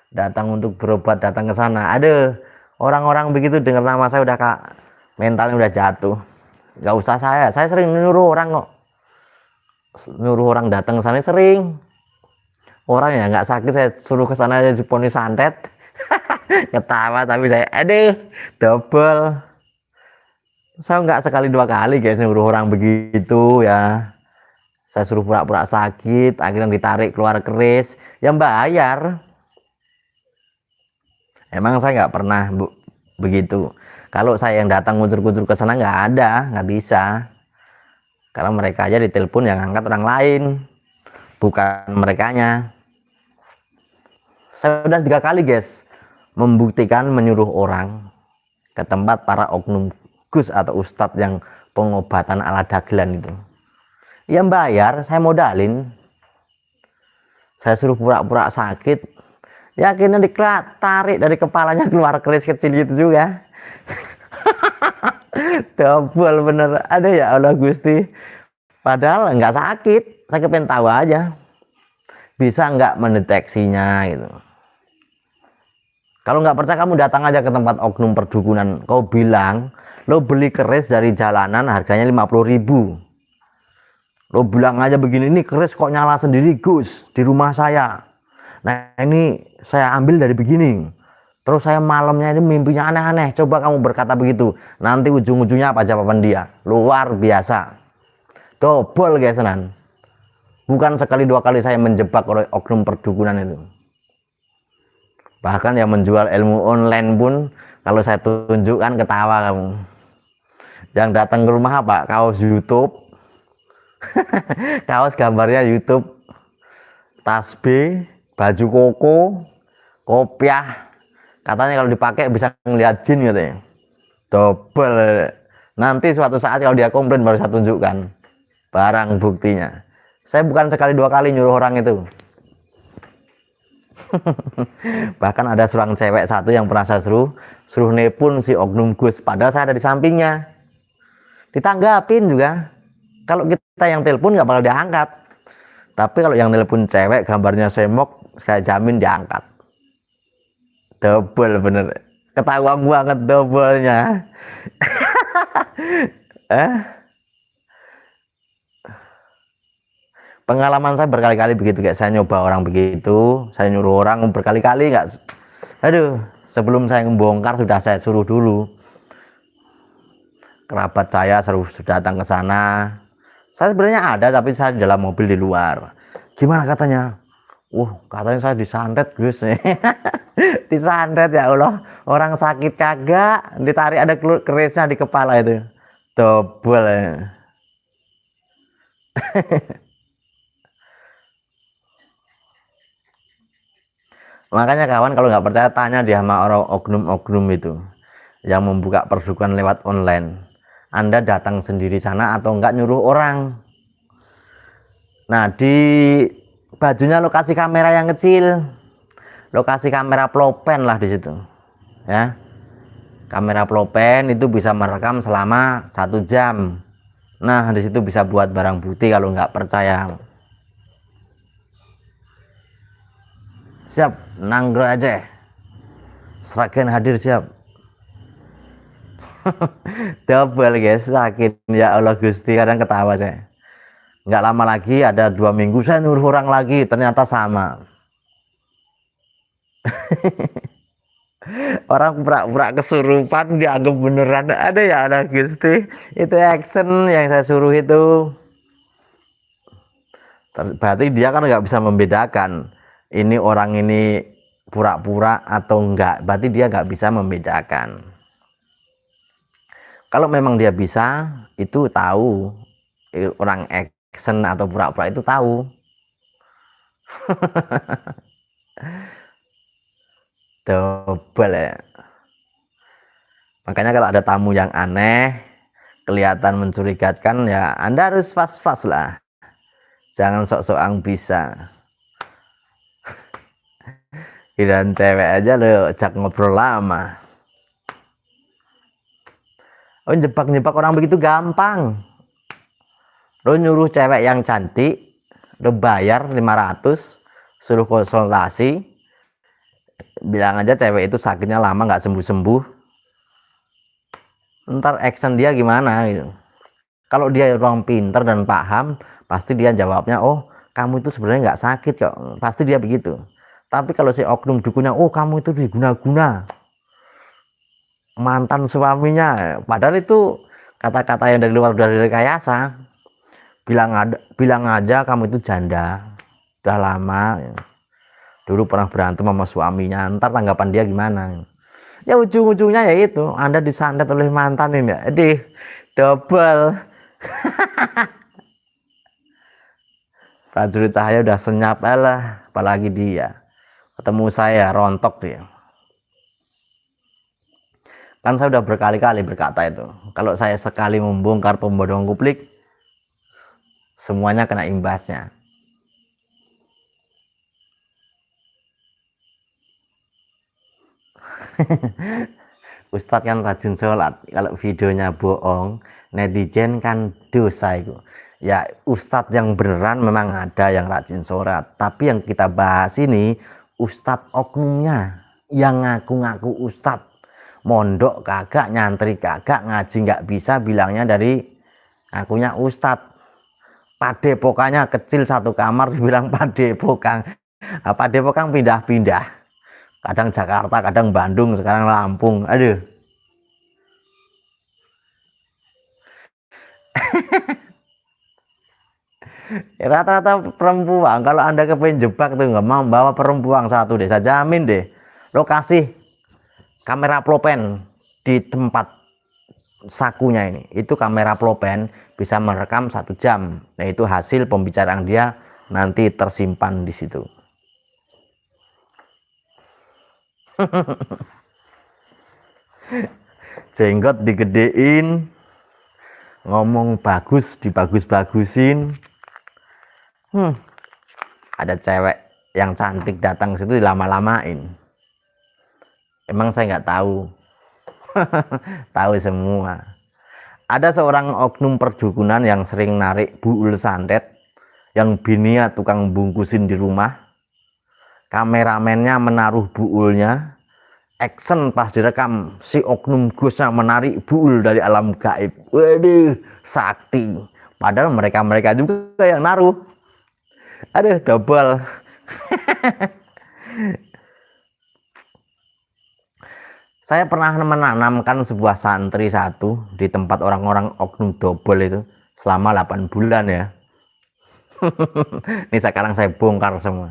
Datang untuk berobat, datang ke sana, aduh orang-orang begitu dengar nama saya udah mentalnya udah jatuh. Nggak usah saya sering nyuruh orang kok, nyuruh orang datang ke sana sering. Orang yang nggak sakit saya suruh ke sana aja diponis santet. Ketawa, tapi saya aduh double. Saya nggak sekali 2 kali guys nyuruh orang begitu ya. Saya suruh pura-pura sakit, akhirnya ditarik keluar keris, yang bayar. Emang saya nggak pernah begitu. Kalau saya yang datang ngucur-ngucur ke sana nggak ada, nggak bisa. Karena mereka aja ditelepon yang angkat orang lain, bukan merekanya. Saya udah 3 kali guys membuktikan menyuruh orang ke tempat para oknum gus atau ustadz yang pengobatan ala dagelan itu. Yang bayar saya modalin. Saya suruh pura-pura sakit, ya akhirnya ditarik dari kepalanya keluar keris kecil gitu juga. Double bener, ada ya Allah Gusti. Padahal nggak sakit, saya kepengen tahu aja bisa nggak mendeteksinya gitu. Kalau nggak percaya kamu datang aja ke tempat oknum perdukunan, kau bilang lo beli keris dari jalanan harganya 50.000, lo bilang aja begini, ini keris kok nyala sendiri Gus di rumah saya, nah ini saya ambil dari begini, terus saya malamnya ini mimpinya aneh-aneh. Coba kamu berkata begitu, nanti ujung-ujungnya apa jawaban dia? Luar biasa, double guys. Bukan sekali 2 kali saya menjebak oleh oknum perdukunan itu. Bahkan yang menjual ilmu online pun kalau saya tunjukkan ketawa kamu. Yang datang ke rumah apa? Kaos YouTube. Kaos gambarnya YouTube. Tasbih, baju koko, kopiah. Katanya kalau dipakai bisa ngeliat jin katanya. Double. Nanti suatu saat kalau dia komplain baru saya tunjukkan barang buktinya. Saya bukan sekali dua kali nyuruh orang itu. Bahkan ada seorang cewek satu yang pernah saya suruh nepun si oknum Gus, padahal saya ada di sampingnya. Ditanggapin juga. Kalau kita yang telepon nggak bakal diangkat, tapi kalau yang telepon cewek gambarnya semok, saya jamin diangkat. Double bener, ketahuan banget doublenya. Pengalaman saya berkali-kali begitu, kayak saya nyoba orang begitu, saya nyuruh orang berkali-kali nggak, aduh, sebelum saya membongkar sudah saya suruh dulu kerabat saya sudah datang ke sana. Saya sebenarnya ada, tapi saya di dalam mobil di luar. Gimana katanya? Katanya saya disantet Gus. Disantet, ya Allah, orang sakit kagak ditarik ada kerisnya di kepala itu. Double ya. Makanya kawan, kalau nggak percaya tanya dia sama orang oknum-oknum itu yang membuka perdukuhan lewat online. Anda datang sendiri sana atau enggak nyuruh orang. Nah, di bajunya lokasi kamera yang kecil, lokasi kamera plopen lah di situ, ya. Kamera plopen itu bisa merekam selama 1 jam. Nah, di situ bisa buat barang bukti kalau nggak percaya. Siap, nanggro aja. Seragen hadir siap. Double guys, sakit ya Allah Gusti, kadang ketawa saya. Nggak lama lagi, ada 2 minggu saya nyuruh orang lagi, ternyata sama. Orang pura-pura kesurupan dianggap beneran. Ada ya Allah Gusti, itu action yang saya suruh itu. Berarti dia kan nggak bisa membedakan ini orang ini pura-pura atau enggak, berarti dia nggak bisa membedakan. Kalau memang dia bisa, itu tahu orang action atau pura-pura itu tahu. Double ya. Makanya kalau ada tamu yang aneh, kelihatan mencurigakan, ya Anda harus pas-pas lah. Jangan sok-sokan bisa. Dan cewek aja lo ajak ngobrol lama. Jebak-jebak orang begitu gampang. Lo nyuruh cewek yang cantik, lo bayar 500, suruh konsultasi, bilang aja cewek itu sakitnya lama nggak sembuh-sembuh, ntar action dia gimana gitu. Kalau dia orang pinter dan paham, pasti dia jawabnya, oh kamu itu sebenarnya nggak sakit kok, pasti dia begitu. Tapi kalau si oknum dukunnya, oh kamu itu diguna-guna mantan suaminya, padahal itu kata-kata yang dari luar, dari rekayasa. Bilang aja kamu itu janda, udah lama, dulu pernah berantem sama suaminya, ntar tanggapan dia gimana. Ya ujung-ujungnya ya itu, Anda disantet oleh mantan ini, jadi double. Prajurit Cahaya udah senyap lah, apalagi dia ketemu saya rontok dia. Kan saya udah berkali-kali berkata itu, kalau saya sekali membongkar pembodohan publik, semuanya kena imbasnya. Ustadz kan rajin sholat, kalau videonya bohong, netizen kan dosa itu. Ya ustadz yang beneran memang ada yang rajin sholat, tapi yang kita bahas ini ustadz oknumnya yang ngaku-ngaku ustadz, mondok kagak, nyantri kagak, ngaji nggak bisa, bilangnya dari ngakunya ustadz. Padepokannya kecil satu kamar dibilang padepokan. Padepokan pindah-pindah, kadang Jakarta, kadang Bandung, sekarang Lampung. Aduh. Rata-rata perempuan, kalau Anda kepengen jebak tuh nggak mau bawa perempuan satu deh, saya jamin deh, lokasi kamera plopen di tempat sakunya ini, itu kamera plopen bisa merekam 1 jam. Nah itu hasil pembicaraan dia nanti tersimpan di situ. Jenggot digedein, ngomong bagus dibagus-bagusin, ada cewek yang cantik datang situ dilama-lamain. Emang saya nggak tahu. Tahu semua. Ada seorang oknum perdukunan yang sering narik buul santet, yang bininya tukang bungkusin di rumah. Kameramennya menaruh buulnya, action pas direkam si oknum gosnya menarik buul dari alam gaib. Waduh, sakti. Padahal mereka juga yang naruh. Aduh, double. Saya pernah menanamkan sebuah santri satu di tempat orang-orang oknum double itu selama 8 bulan ya. Ini sekarang saya bongkar semua.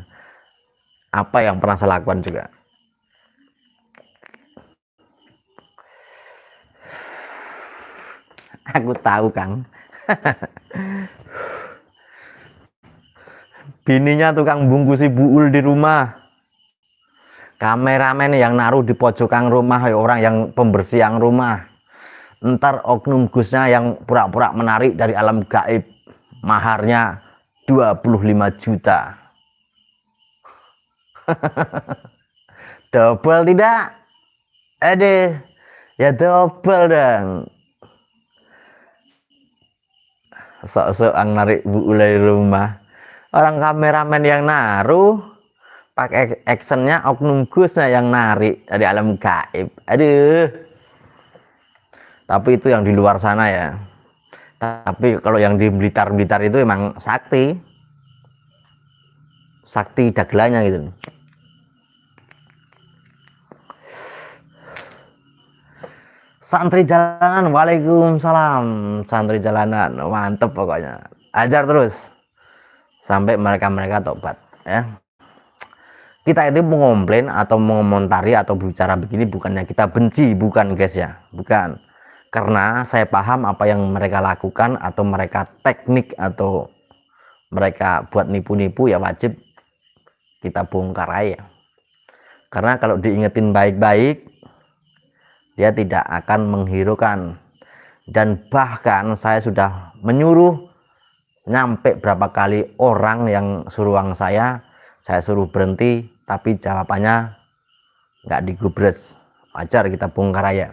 Apa yang pernah saya lakukan juga. Aku tahu, Kang. Bininya tukang bungkusi buul di rumah. Kameramen yang naruh di pojokan rumah, orang yang pembersihan rumah. Ntar oknum gusnya yang pura-pura menarik dari alam gaib. Maharnya 25 juta. Double tidak? Aduh, ya double dong. Sok-sok narik buul dari rumah. Orang kameramen yang naruh, pakai actionnya oknum gusnya yang narik dari alam gaib. Aduh. Tapi itu yang di luar sana ya. Tapi kalau yang di Blitar-Blitar itu emang sakti. Sakti dagelannya gitu. Santri jalanan, waalaikumsalam. Santri jalanan, mantep pokoknya. Ajar terus sampai mereka tobat ya. Kita itu mengomplain atau mengomentari atau bicara begini bukannya kita benci, bukan guys ya, bukan. Karena saya paham apa yang mereka lakukan atau mereka teknik atau mereka buat nipu-nipu, ya wajib kita bongkar aja. Karena kalau diingetin baik-baik, dia tidak akan menghiraukan. Dan bahkan saya sudah menyuruh nyampe berapa kali orang yang suruhan saya suruh berhenti, tapi jawabannya nggak digubres. Wajar kita bongkar aja.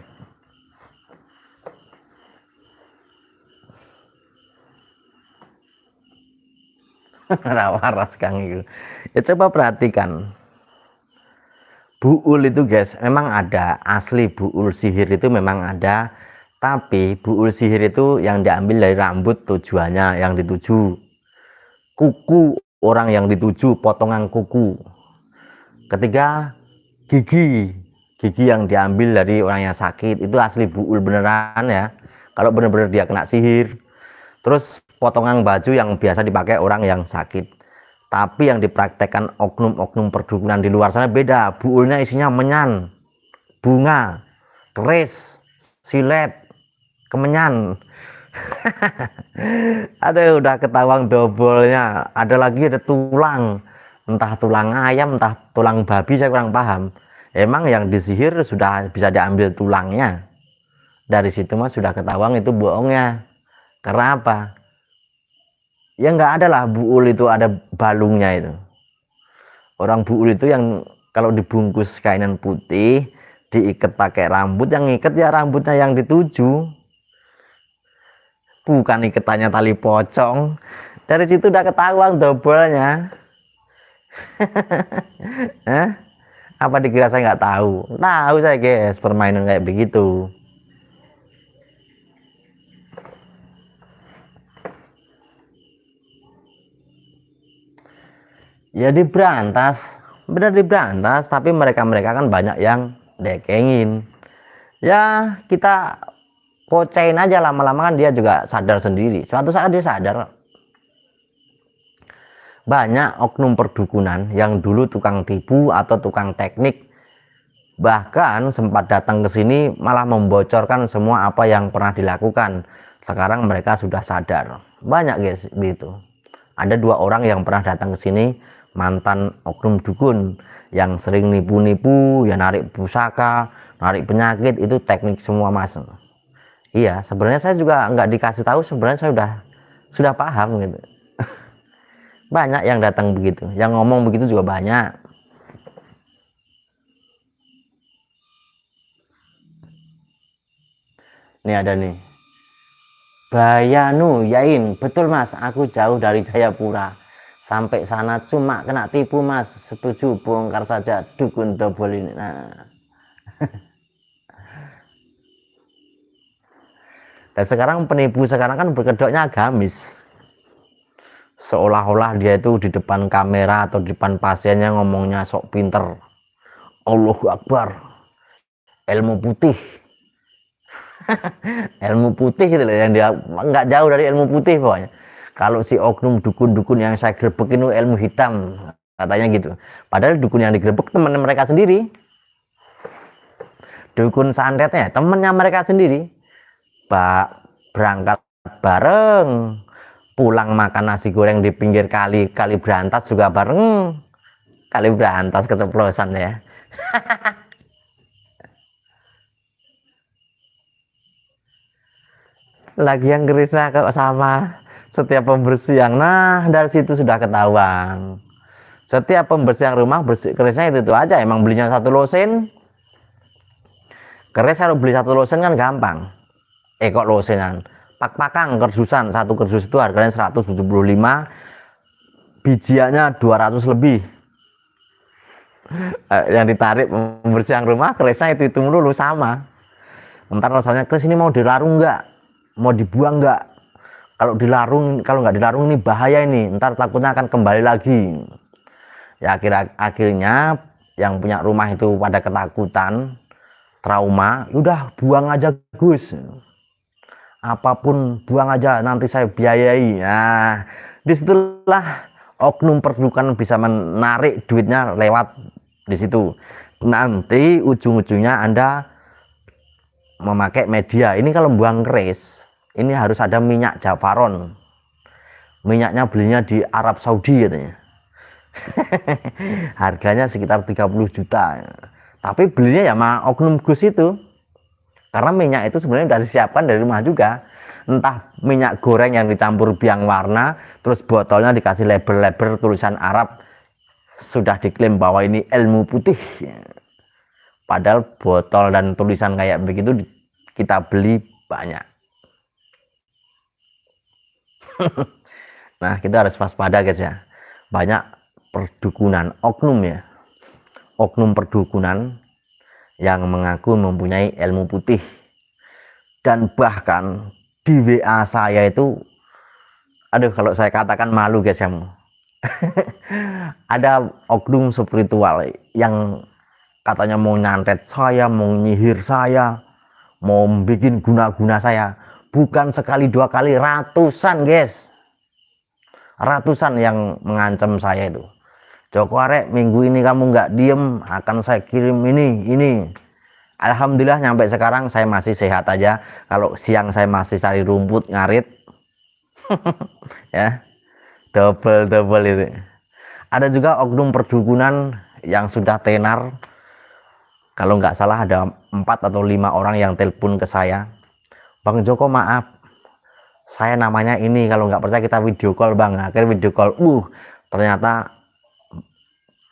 Waras Kang itu. Ya coba perhatikan. Buul itu guys, memang ada asli buul sihir itu memang ada, tapi buul sihir itu yang diambil dari rambut tujuannya yang dituju. Kuku orang yang dituju, potongan kuku. Ketiga, gigi yang diambil dari orang yang sakit, itu asli buul beneran ya. Kalau bener-bener dia kena sihir. Terus potongan baju yang biasa dipakai orang yang sakit. Tapi yang dipraktekkan oknum-oknum perdukunan di luar sana beda. Buulnya isinya menyan, bunga, keris, silet, kemenyan. Ada udah ketahuan dobolnya. Ada lagi ada tulang, entah tulang ayam entah tulang babi, saya kurang paham. Emang yang disihir sudah bisa diambil tulangnya. Dari situ mah sudah ketahuan itu bohongnya. Karena apa? Ya nggak ada lah buul itu ada balungnya itu. Orang buul itu yang kalau dibungkus kainan putih, diikat pakai rambut, yang ikat ya rambutnya yang dituju. Bukan ikatannya tali pocong. Dari situ udah ketahuan dobolnya. Apa dikira saya nggak tahu? Tahu saya guys, permainan kayak begitu. Ya diberantas, benar diberantas, tapi mereka kan banyak yang dekengin. Ya kita kocein aja, lama-lama kan dia juga sadar sendiri. Suatu saat dia sadar. Banyak oknum perdukunan yang dulu tukang tipu atau tukang teknik, bahkan sempat datang ke sini malah membocorkan semua apa yang pernah dilakukan. Sekarang mereka sudah sadar. Banyak guys gitu. Ada 2 orang yang pernah datang ke sini, mantan oknum dukun yang sering nipu-nipu, ya narik pusaka, narik penyakit, itu teknik semua mas. Iya, sebenarnya saya juga nggak dikasih tahu, sebenarnya saya sudah paham gitu. Banyak yang datang begitu, yang ngomong begitu juga banyak. Ini ada nih, Bayanu Yain, betul mas, aku jauh dari Jayapura, sampai sana cuma kena tipu mas, setuju bongkar saja dukun double ini. Nah, dan sekarang penipu sekarang kan berkedoknya agamis, seolah-olah dia itu di depan kamera atau di depan pasiennya ngomongnya sok pinter, Allahu Akbar, ilmu putih. Ilmu putih gitu loh, yang dia nggak jauh dari ilmu putih pokoknya. Kalau si oknum dukun-dukun yang saya gerbek itu ilmu hitam katanya gitu, padahal dukun yang digerebek teman mereka sendiri, dukun santetnya temennya mereka sendiri. Pak, berangkat bareng, pulang makan nasi goreng di pinggir kali, kali berantas juga bareng, kali berantas keceplosan ya. Lagi yang gerisah kok sama setiap pembersihan. Nah, dari situ sudah ketahuan. Setiap pembersihan rumah kerisnya itu aja. Emang belinya satu losen. Keris kalau beli satu losen kan gampang. Kok losenan. Pak-pakang kerdusan, satu kerdus itu harganya 175, bijiannya 200 lebih. Yang ditarik pembersihan rumah kerisnya itu melulu sama. Entar rasanya, keris ini mau dilarung nggak? Mau dibuang nggak? Kalau dilarung, kalau nggak dilarung ini bahaya ini, ntar takutnya akan kembali lagi. Ya akhirnya yang punya rumah itu pada ketakutan, trauma, udah buang aja Gus, apapun buang aja, nanti saya biayai. Nah, disitulah oknum perdukunan bisa menarik duitnya lewat di situ. Nanti ujung-ujungnya Anda memakai media. Ini kalau buang keris, ini harus ada minyak Jafaron. Minyaknya belinya di Arab Saudi katanya. Harganya sekitar 30 juta. Tapi belinya ya sama oknum Gus itu. Karena minyak itu sebenarnya sudah disiapkan dari rumah juga. Entah minyak goreng yang dicampur biang warna, terus botolnya dikasih label-label tulisan Arab, sudah diklaim bahwa ini ilmu putih. Padahal botol dan tulisan kayak begitu kita beli banyak. Nah, kita harus waspada guys ya. Banyak perdukunan, oknum ya. Oknum perdukunan yang mengaku mempunyai ilmu putih. Dan bahkan di WA saya itu, aduh kalau saya katakan malu guys ya. Ada oknum spiritual yang katanya mau nyantet saya, mau nyihir saya, mau bikin guna-guna saya. Bukan sekali dua kali, ratusan guys. Ratusan yang mengancam saya itu. Joko Arek, minggu ini kamu nggak diem, akan saya kirim ini. Alhamdulillah nyampe sekarang saya masih sehat aja. Kalau siang saya masih cari rumput ngarit. Ya, double itu. Ada juga oknum perdukunan yang sudah tenar. Kalau nggak salah ada 4 atau 5 orang yang telepon ke saya. Bang Joko, maaf, saya namanya ini, kalau nggak percaya kita video call bang. Akhirnya video call, ternyata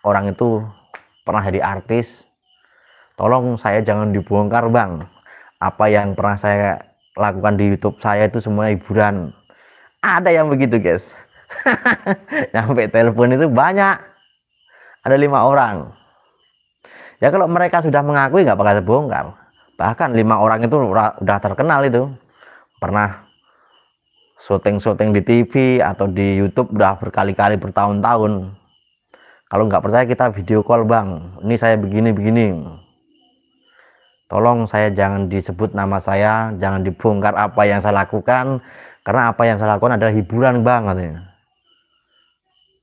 orang itu pernah jadi artis. Tolong saya jangan dibongkar bang, apa yang pernah saya lakukan di YouTube saya itu semua hiburan. Ada yang begitu guys. Sampai telepon itu banyak, ada 5 orang. Ya kalau mereka sudah mengakui nggak bakal terbongkar. Bahkan 5 orang itu udah terkenal itu, pernah syuting di TV atau di YouTube udah berkali-kali, bertahun-tahun. Kalau nggak percaya kita video call bang, ini saya begini. Tolong saya jangan disebut nama saya, jangan dibongkar apa yang saya lakukan, karena apa yang saya lakukan adalah hiburan bang katanya.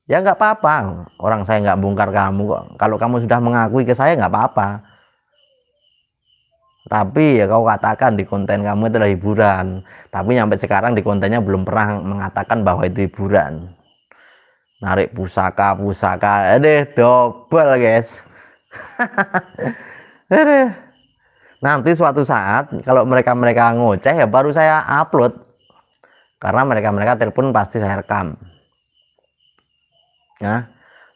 Ya nggak apa-apa, orang saya nggak bongkar kamu kok. Kalau kamu sudah mengakui ke saya nggak apa-apa. Tapi ya kau katakan di konten kamu itu adalah hiburan. Tapi sampai sekarang di kontennya belum pernah mengatakan bahwa itu hiburan. Narik pusaka, double guys. Nanti suatu saat kalau mereka ngoceh ya baru saya upload. Karena mereka telepon pasti saya rekam. Nah,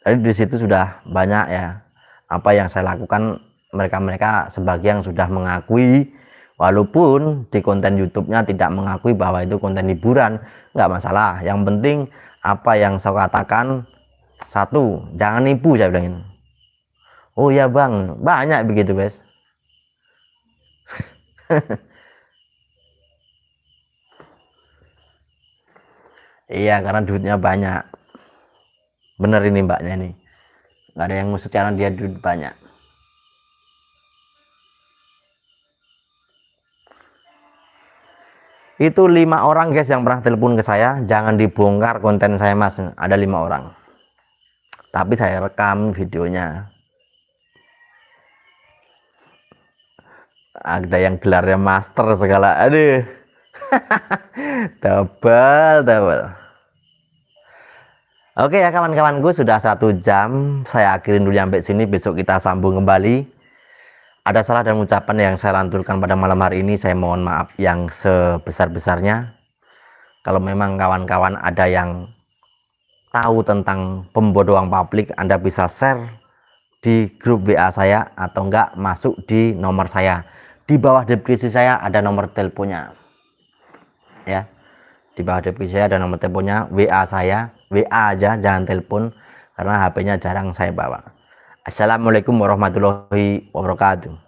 jadi di situ sudah banyak ya apa yang saya lakukan. Mereka sebagian sudah mengakui, walaupun di konten YouTube-nya tidak mengakui bahwa itu konten hiburan, nggak masalah. Yang penting apa yang saya katakan, satu, jangan nipu, saya bilangin. Oh ya bang, banyak begitu guys. Iya, karena duitnya banyak. Bener ini mbaknya ini, nggak ada yang ngusut karena dia duit banyak. Itu 5 orang guys yang pernah telepon ke saya, jangan dibongkar konten saya mas. Ada 5 orang, tapi saya rekam videonya. Ada yang gelarnya master segala, aduh. Double. Oke ya kawan-kawanku, sudah 1 jam, saya akhirin dulu sampai sini. Besok kita sambung kembali. Ada salah dan ucapan yang saya lanturkan pada malam hari ini, saya mohon maaf yang sebesar-besarnya. Kalau memang kawan-kawan ada yang tahu tentang pembodohan publik, Anda bisa share di grup WA saya, atau enggak masuk di nomor saya. Di bawah deskripsi saya ada nomor teleponnya. Ya, di bawah deskripsi saya ada nomor teleponnya, WA saya, WA aja, jangan telepon karena HP-nya jarang saya bawa. Assalamualaikum warahmatullahi wabarakatuh.